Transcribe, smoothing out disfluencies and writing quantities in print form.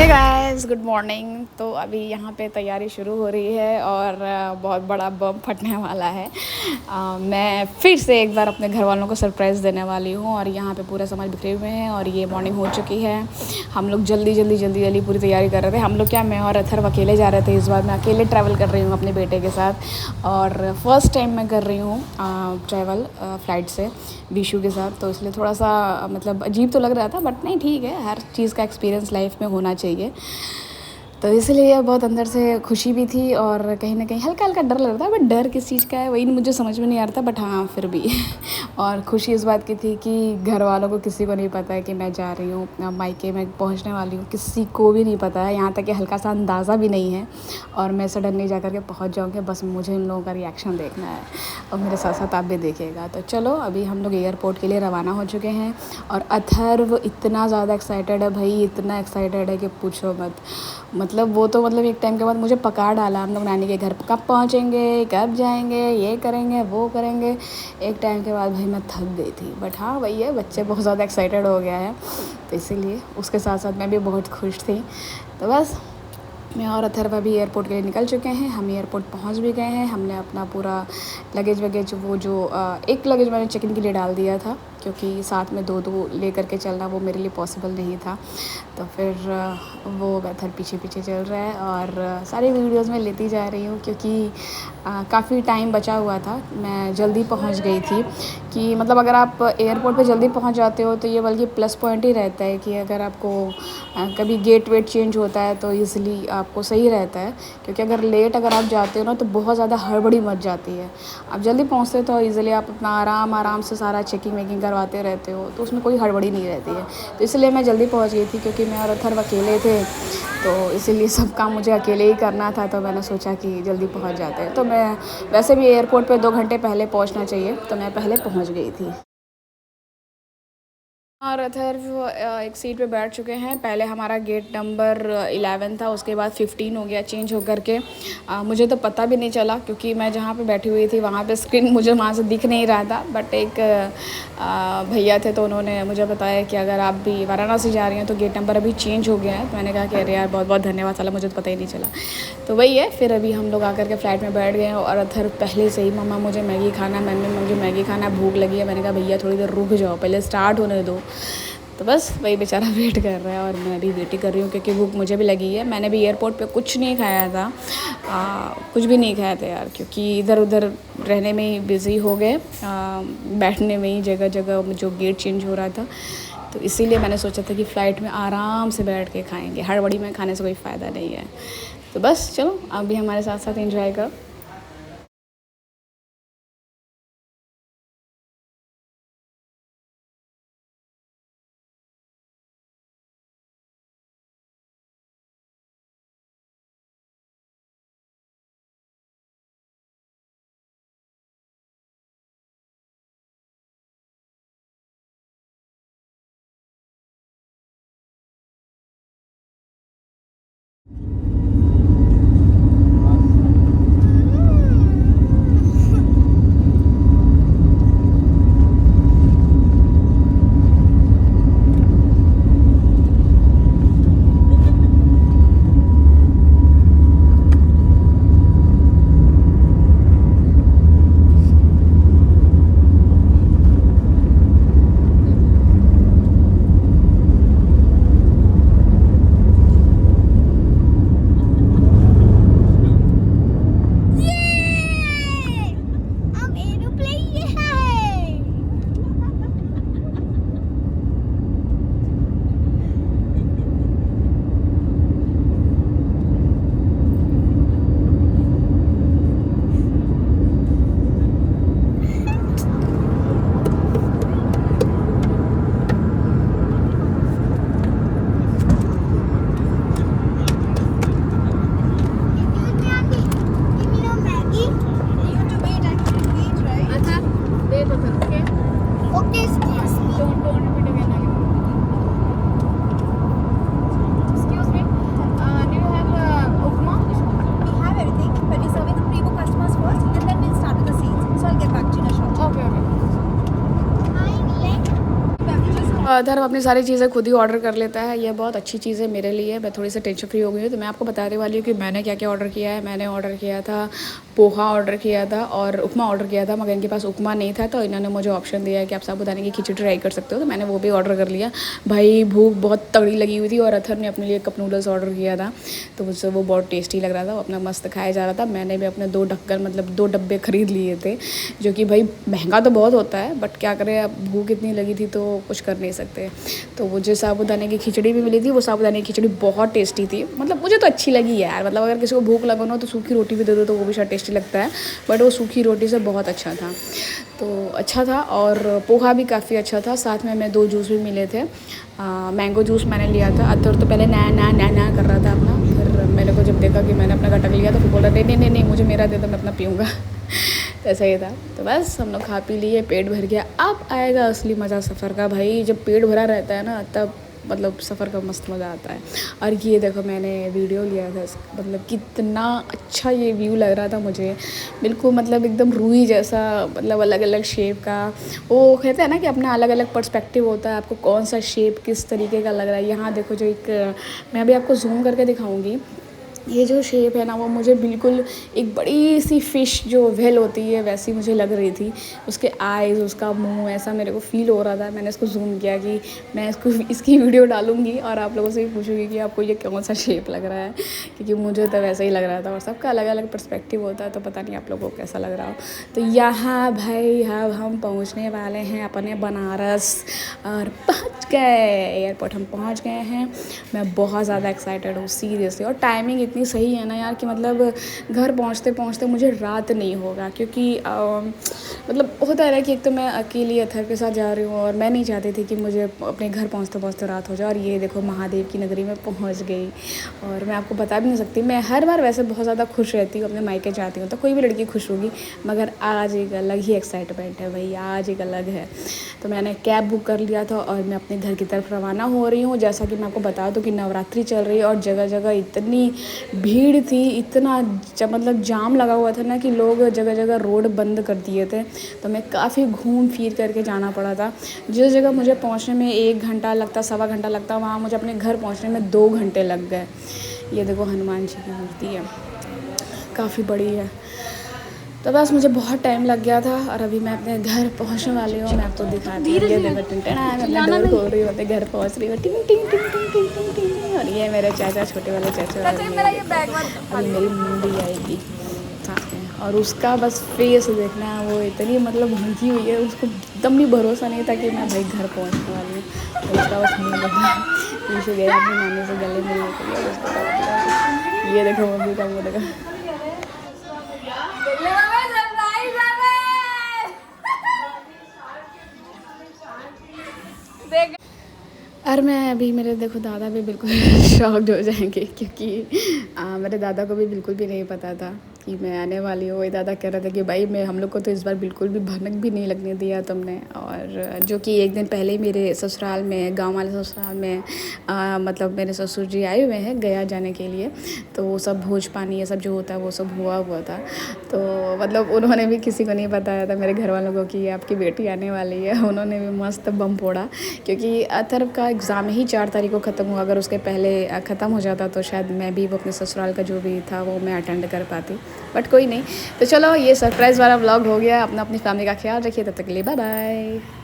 Hey guys good morning. तो अभी यहाँ पे तैयारी शुरू हो रही है और बहुत बड़ा बम फटने वाला है। मैं फिर से एक बार अपने घर वालों को सरप्राइज़ देने वाली हूँ और यहाँ पे पूरा समाज बिखरे हुए हैं और ये मॉर्निंग हो चुकी है। हम लोग जल्दी पूरी तैयारी कर रहे थे। हम लोग क्या, मैं और अथर्व अकेले जा रहे थे। इस बार मैं अकेले ट्रैवल कर रही हूँ अपने बेटे के साथ और फर्स्ट टाइम मैं कर रही हूँ ट्रैवल फ़्लाइट से विशु के साथ। तो इसलिए थोड़ा सा मतलब अजीब तो लग रहा था, बट नहीं, ठीक है, हर चीज़ का एक्सपीरियंस लाइफ में होना चाहिए। तो इसलिए बहुत अंदर से खुशी भी थी और कहीं न कहीं हल्का-हल्का डर लग रहा था, बट डर किस चीज़ का है वही मुझे समझ में नहीं आ रहा था, बट हाँ, फिर भी और खुशी इस बात की थी कि घर वालों को किसी को नहीं पता है कि मैं जा रही हूँ मायके में पहुँचने वाली हूँ, किसी को भी नहीं पता है, यहाँ तक कि हल्का-सा अंदाज़ा भी नहीं है और मैं सडनली जा कर के पहुँच जाऊँगी। बस मुझे इन लोगों का रिएक्शन देखना है और मेरे साथ-साथ आप भी देखिएगा। तो चलो, अभी हम लोग एयरपोर्ट के लिए रवाना हो चुके हैं और अथर्व इतना ज़्यादा एक्साइटेड है भाई, इतना एक्साइटेड है कि पूछो मत। मतलब वो तो मतलब एक टाइम के बाद मुझे पका डाला, हम लोग नानी के घर कब पहुँचेंगे, कब जाएंगे, ये करेंगे, वो करेंगे। एक टाइम के बाद भाई मैं थक गई थी, बट हाँ वही है, बच्चे बहुत ज़्यादा एक्साइटेड हो गया है तो इसीलिए उसके साथ साथ मैं भी बहुत खुश थी। तो बस मैं और अथर्व अभी एयरपोर्ट के लिए निकल चुके हैं। हम एयरपोर्ट पहुंच भी गए हैं। हमने अपना पूरा लगेज वगैज वो जो एक लगेज मैंने चेक इन के लिए डाल दिया था, क्योंकि साथ में दो दो ले करके चलना वो मेरे लिए पॉसिबल नहीं था। तो फिर वो मेथड पीछे पीछे चल रहा है और सारी वीडियोस में लेती जा रही हूँ, क्योंकि काफ़ी टाइम बचा हुआ था। मैं जल्दी पहुँच गई थी कि मतलब अगर आप एयरपोर्ट पे जल्दी पहुँच जाते हो तो ये बल्कि प्लस पॉइंट ही रहता है कि अगर आपको कभी गेट वेट चेंज होता है तो ईज़िली आपको सही रहता है। क्योंकि अगर आप जाते हो ना तो बहुत ज़्यादा हड़बड़ी मच जाती है। आप जल्दी पहुँचते हो तो ईज़िली आप अपना आराम से सारा चेकिंग वेकिंग करवाते रहते हो, तो उसमें कोई हड़बड़ी नहीं रहती है। तो इसलिए मैं जल्दी पहुँच गई थी, क्योंकि मैं और अथर्व अकेले थे तो इसीलिए सब काम मुझे अकेले ही करना था। तो मैंने सोचा कि जल्दी पहुँच जाते हैं। तो मैं वैसे भी एयरपोर्ट पे 2 घंटे पहले पहुँचना चाहिए, तो मैं पहले पहुँच गई थी। और अथर्व एक सीट पे बैठ चुके हैं। पहले हमारा गेट नंबर 11 था, उसके बाद 15 हो गया चेंज होकर के। मुझे तो पता भी नहीं चला, क्योंकि मैं जहाँ पे बैठी हुई थी वहाँ पे स्क्रीन मुझे वहाँ से दिख नहीं रहा था। बट एक भैया थे तो उन्होंने मुझे बताया कि अगर आप भी वाराणसी जा रही हैं तो गेट नंबर अभी चेंज हो गया है। तो मैंने कहा कि अरे यार, बहुत बहुत धन्यवाद, साला मुझे तो पता ही नहीं चला। तो वही है, फिर अभी हम लोग आकर के फ़्लाइट में बैठ गए हैं और अथर्व पहले से ही, मम्मा मुझे मैगी खाना, मम्मी मुझे मैगी खाना, भूख लगी है। मैंने कहा भैया थोड़ी देर रुक जाओ, पहले स्टार्ट होने दो। तो बस वही बेचारा वेट कर रहा है और मैं भी वेट ही कर रही हूँ, क्योंकि भूख मुझे भी लगी है। मैंने भी एयरपोर्ट पे कुछ नहीं खाया था, कुछ भी नहीं खाया था यार, क्योंकि इधर उधर रहने में ही बिज़ी हो गए, बैठने में ही जगह जगह जो गेट चेंज हो रहा था। तो इसीलिए मैंने सोचा था कि फ़्लाइट में आराम से बैठ के खाएंगे, हड़बड़ी में खाने से कोई फ़ायदा नहीं है। तो बस चलो, आप भी हमारे साथ साथ एंजॉय करो। धर्म अपनी सारी चीज़ें खुद ही ऑर्डर कर लेता है, यह बहुत अच्छी चीज़ है मेरे लिए। मैं थोड़ी सी टेंशन फ्री हो गई हूँ। तो मैं आपको बताने वाली हूँ कि मैंने क्या क्या ऑर्डर किया है। मैंने ऑर्डर किया था पोहा ऑर्डर किया था और उपमा ऑर्डर किया था, मगर इनके पास उपमा नहीं था, तो इन्होंने मुझे ऑप्शन दिया है कि आप साबूदाने की खिचड़ी ट्राई कर सकते हो। तो मैंने वो भी ऑर्डर कर लिया। भाई भूख बहुत तगड़ी लगी हुई थी और अथर ने अपने लिए कप नूडल्स ऑर्डर किया था, तो मुझसे वो बहुत टेस्टी लग रहा था, वो अपना मस्त खाया जा रहा था। मैंने भी अपने 2 ढक्कन मतलब 2 डब्बे ख़रीद लिए थे, जो कि भाई महंगा तो बहुत होता है, बट क्या करें, अब भूख इतनी लगी थी तो कुछ कर नहीं सकते। तो मुझे साबूदाने की खिचड़ी भी मिली थी। वो साबूदाने की खिचड़ी बहुत टेस्टी थी, मतलब मुझे तो अच्छी लगी यार। मतलब अगर किसी को भूख लगा ना तो सूखी रोटी भी दे दो तो वो भी शायद टेस्टी लगता है, बट वो सूखी रोटी से बहुत अच्छा था। तो अच्छा था और पोहा भी काफ़ी अच्छा था। साथ में 2 जूस भी मिले थे। मैंगो जूस मैंने लिया था। अतर तो पहले ना कर रहा था अपना, फिर मेरे को जब देखा कि मैंने अपना घटक लिया तो फिर बोला नहीं मुझे मेरा दे दो, मैं अपना पीऊँगा। तो ऐसा ही था। तो बस हम लोग खा पी लिए, पेट भर गया। अब आएगा असली मज़ा सफ़र का भाई, जब पेट भरा रहता है ना तब मतलब सफ़र का मस्त मज़ा आता है। और ये देखो मैंने वीडियो लिया था, मतलब कितना अच्छा ये व्यू लग रहा था मुझे, बिल्कुल मतलब एकदम रूई जैसा, मतलब अलग अलग शेप का। वो कहते हैं ना कि अपना अलग अलग पर्सपेक्टिव होता है, आपको कौन सा शेप किस तरीके का लग रहा है। यहाँ देखो जो एक मैं अभी आपको जूम करके दिखाऊंगी, ये जो शेप है ना वो मुझे बिल्कुल एक बड़ी सी फ़िश जो व्हेल होती है वैसी मुझे लग रही थी। उसके आइज़, उसका मुंह, ऐसा मेरे को फ़ील हो रहा था। मैंने इसको ज़ूम किया कि मैं इसकी वीडियो डालूँगी और आप लोगों से भी पूछूँगी कि आपको ये कौन सा शेप लग रहा है, क्योंकि मुझे तो वैसा ही लग रहा था। और सबका अलग अलग पर्सपेक्टिव होता है, तो पता नहीं आप लोगों को कैसा लग रहा हो। तो यहाँ भाई अब हम पहुँचने वाले हैं अपने बनारस, और पहुँच गए, एयरपोर्ट हम पहुँच गए हैं। मैं बहुत ज़्यादा एक्साइटेड हूँ सीरियसली। और टाइमिंग इतनी सही है ना यार कि मतलब घर पहुँचते पहुँचते मुझे रात नहीं होगा, क्योंकि मतलब होता है ना कि एक तो मैं अकेली अथर के साथ जा रही हूँ और मैं नहीं चाहती थी कि मुझे अपने घर पहुँचते पहुँचते रात हो जाए। और ये देखो महादेव की नगरी में पहुँच गई, और मैं आपको बता भी नहीं सकती। मैं हर बार वैसे बहुत ज़्यादा खुश रहती हूँ, अपने मायके जाती हूँ तो कोई भी लड़की खुश होगी, मगर आज एक अलग ही एक्साइटमेंट है भाई, आज एक अलग है। तो मैंने कैब बुक कर लिया था और मैं अपने घर की तरफ रवाना हो रही हूँ। जैसा कि मैं आपको बता दूँ कि नवरात्रि चल रही है और जगह जगह इतनी भीड़ थी, इतना मतलब जाम लगा हुआ था ना कि लोग जगह जगह रोड बंद कर दिए थे। तो मैं काफ़ी घूम फिर करके जाना पड़ा था। जिस जगह मुझे पहुंचने में 1 घंटा लगता, 1.25 घंटा लगता, वहाँ मुझे अपने घर पहुंचने में 2 घंटे लग गए। ये देखो हनुमान जी की मूर्ति है, काफ़ी बड़ी है। तो बस मुझे बहुत टाइम लग गया था और अभी मैं अपने घर पहुंचने वाली हूँ। मैं आपको दिखाती हूँ, ये देखो टिंटना, मैं अपना डोर खोल रही हूँ, अपने घर पहुँच रही हूँ, टिंग टिंग टिंग टिंग टिंग टिंग टिंग। और ये मेरे चाचा, छोटे वाले चाचा, और ये देखो अभी मेरी मम्मी आएगी साथ में, और उसका बस फेस देखना, वो इतनी मतलब भूखी हुई है, उसको एकदम भी भरोसा नहीं था कि मैं भाई घर पहुँचने वाली हूँ। तो उसका बस मुँह देखा, पीछे गया अपनी नानी से गले मिलने के लिए, उसको ये देखो मम्मी का मुँह देखा। और मैं अभी, मेरे देखो दादा भी बिल्कुल शॉक्ड हो जाएंगे, क्योंकि मेरे दादा को भी बिल्कुल भी नहीं पता था कि मैं आने वाली हूँ। वही दादा कह रहे थे कि भाई मैं हम लोग को तो इस बार बिल्कुल भी भनक भी नहीं लगने दिया तुमने। और जो कि एक दिन पहले ही मेरे ससुराल में, गांव वाले ससुराल में मतलब मेरे ससुर जी आए हुए हैं गया जाने के लिए, तो वो सब भोज पानी ये सब जो होता है वो सब हुआ था। तो मतलब उन्होंने भी किसी को नहीं बताया था मेरे घर वालों को कि आपकी बेटी आने वाली है। उन्होंने भी मस्त बम फोड़ा, क्योंकि अथर्व का एग्ज़ाम ही 4 तारीख को ख़त्म हुआ। अगर उसके पहले ख़त्म हो जाता तो शायद मैं भी वो अपने ससुराल का जो भी था वो मैं अटेंड कर पाती, बट कोई नहीं। तो चलो ये सरप्राइज़ वाला व्लॉग हो गया। अपनी फैमिली का ख्याल रखिए, तब तक के लिए बाय बाय।